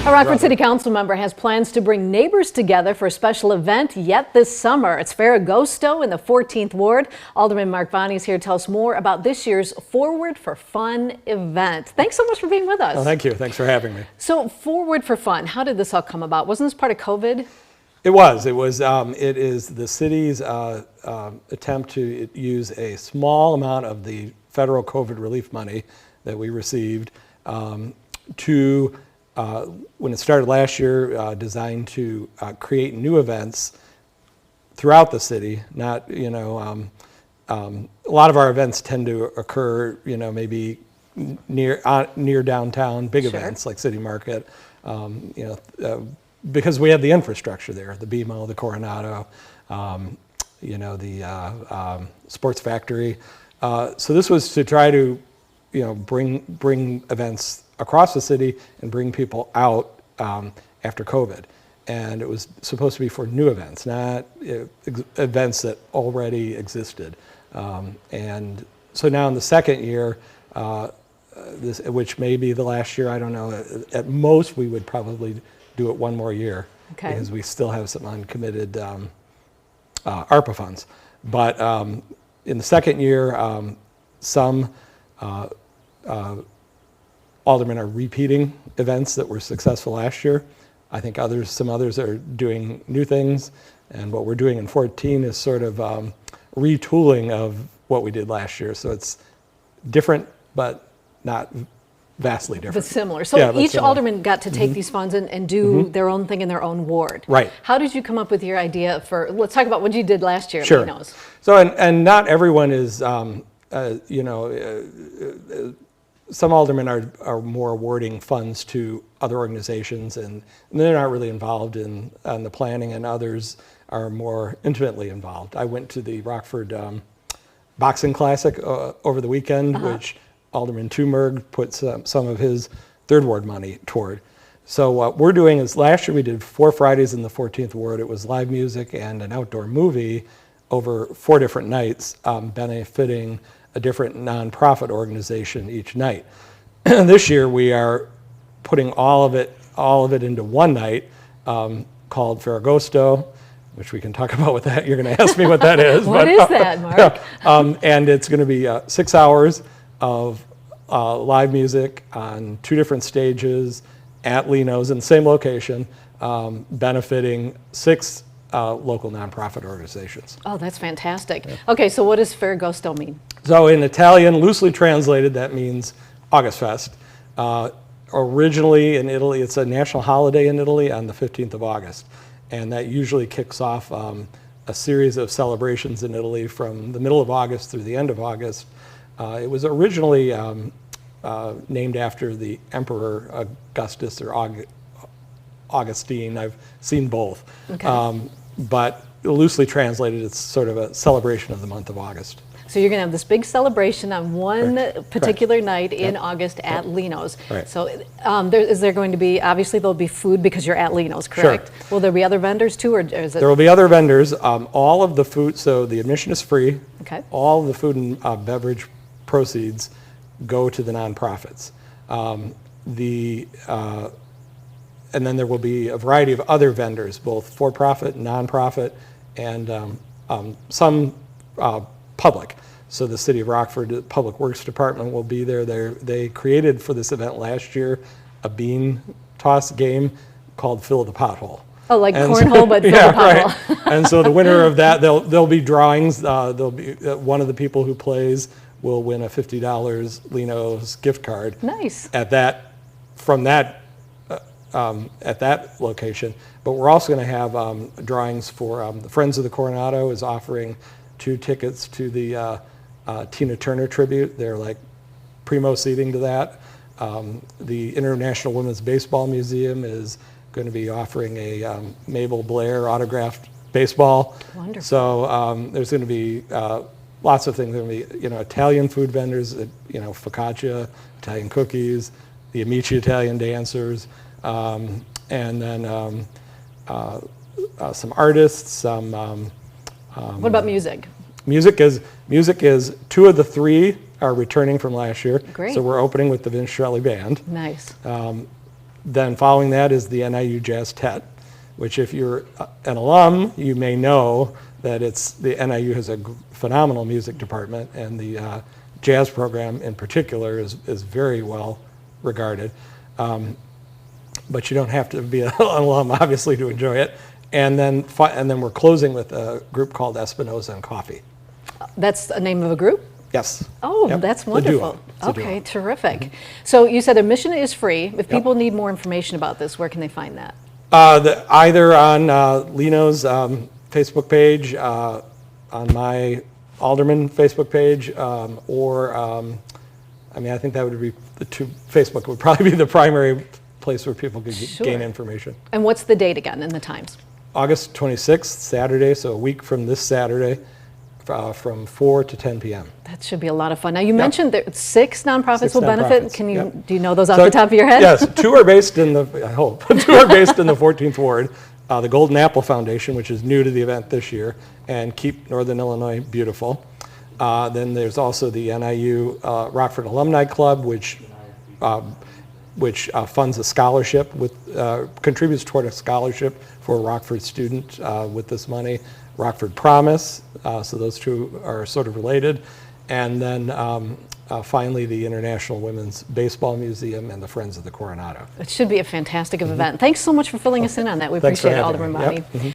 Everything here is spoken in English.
A Rockford City Council member has plans to bring neighbors together for a special event yet this summer. It's Ferragosto in the 14th Ward. Alderman Mark Bonne is here to tell us more about this year's Forward for Fun event. Thanks so much for being with us. Oh, thank you. Thanks for having me. So Forward for Fun, how did this all come about? Wasn't this part of COVID? It was. It is the city's attempt to use a small amount of the federal COVID relief money that we received when it started last year, designed to create new events throughout the city. Not, a lot of our events tend to occur, maybe near downtown, big Sure. events like City Market, because we have the infrastructure there, the BMO, the Coronado, the Sports Factory. So this was to try to, bring events across the city and bring people out after COVID. And it was supposed to be for new events, not events that already existed. And so now in the second year, which may be the last year, I don't know, at most we would probably do it one more year. Okay. Because we still have some uncommitted ARPA funds. But in the second year, some aldermen are repeating events that were successful last year. I think some others are doing new things, and what we're doing in 14 is sort of retooling of what we did last year. So it's different, but not vastly different. But similar. So yeah, each similar. alderman got to take these funds and do their own thing in their own ward. Right. How did you come up with your idea for, let's talk about what you did last year at Sure. Lino's. So, and not everyone is, some aldermen are more awarding funds to other organizations, and they're not really involved in the planning, and others are more intimately involved. I went to the Rockford Boxing Classic over the weekend, which Alderman Toomerg put some of his third ward money toward. So what we're doing is, last year we did 4 Fridays in the 14th Ward. It was live music and an outdoor movie over 4 different nights, benefiting a different nonprofit organization each night. This year we are putting all of it into one night called Ferragosto, which we can talk about what that. You're going to ask me what that is. What is that, Mark? And it's going to be 6 hours of live music on 2 different stages at Lino's in the same location, benefiting 6 local nonprofit organizations. Oh, that's fantastic. Yeah. Okay, so what does Ferragosto mean? So in Italian, loosely translated, that means August Fest. Originally in Italy, it's a national holiday in Italy on the 15th of August. And that usually kicks off a series of celebrations in Italy from the middle of August through the end of August. It was originally named after the Emperor Augustus or Augustine. I've seen both. Okay. But loosely translated, it's sort of a celebration of the month of August. So you're going to have this big celebration on one particular night in August at Lino's. Right. So is there going to be, obviously there'll be food because you're at Lino's, correct? Sure. Will there be other vendors too, or is it? There will be other vendors. All of the food, so the admission is free. Okay. All of the food and beverage proceeds go to the nonprofits. And then there will be a variety of other vendors, both for-profit, nonprofit, and some public. So the City of Rockford Public Works Department will be there. They created for this event last year a bean toss game called Fill the Pothole. Oh, like cornhole, but fill the pothole. Right. And so the winner of that, there'll be drawings. There'll be one of the people who plays will win a $50 Lino's gift card. Nice. At that location. But we're also going to have drawings for the Friends of the Coronado is offering 2 tickets to the Tina Turner tribute. They're like primo seating to that. The International Women's Baseball Museum is going to be offering a Mabel Blair autographed baseball. Wonderful. So there's going to be lots of things. There's going to be, Italian food vendors, focaccia, Italian cookies, the Amici Italian dancers, and then some artists, some. What about music? Music is 2 of the 3 are returning from last year. Great. So we're opening with the Vince Shelley Band. Nice. Then following that is the NIU Jazz Tet, which if you're an alum, you may know that the NIU has a phenomenal music department, and the jazz program in particular is very well regarded. But you don't have to be an alum, obviously, to enjoy it. And then we're closing with a group called Espinosa and Coffee. That's the name of a group? Yes. Oh, Yep. that's It's a wonderful. duo. It's a duo. Okay, terrific. So you said admission is free. If people need more information about this, where can they find that? Either on Lino's Facebook page, on my Alderman Facebook page, or I think that would be the two. Facebook would probably be the primary place where people could gain information. And what's the date again and the times? August 26th, Saturday, so a week from this Saturday, from 4 to 10 p.m. That should be a lot of fun. Now, you mentioned that 6 nonprofits Six will benefit. nonprofits, Do you know those off the top of your head? Yes, two are based in the 14th Ward. The Golden Apple Foundation, which is new to the event this year, and Keep Northern Illinois Beautiful. Then there's also the NIU Rockford Alumni Club, which funds a scholarship contributes toward a scholarship for a Rockford student with this money. Rockford Promise, so those two are sort of related. And then finally, the International Women's Baseball Museum and the Friends of the Coronado. It should be a fantastic event. Thanks so much for filling us in on that. We Thanks for appreciate it, having Alderman me. Bonne. Yep.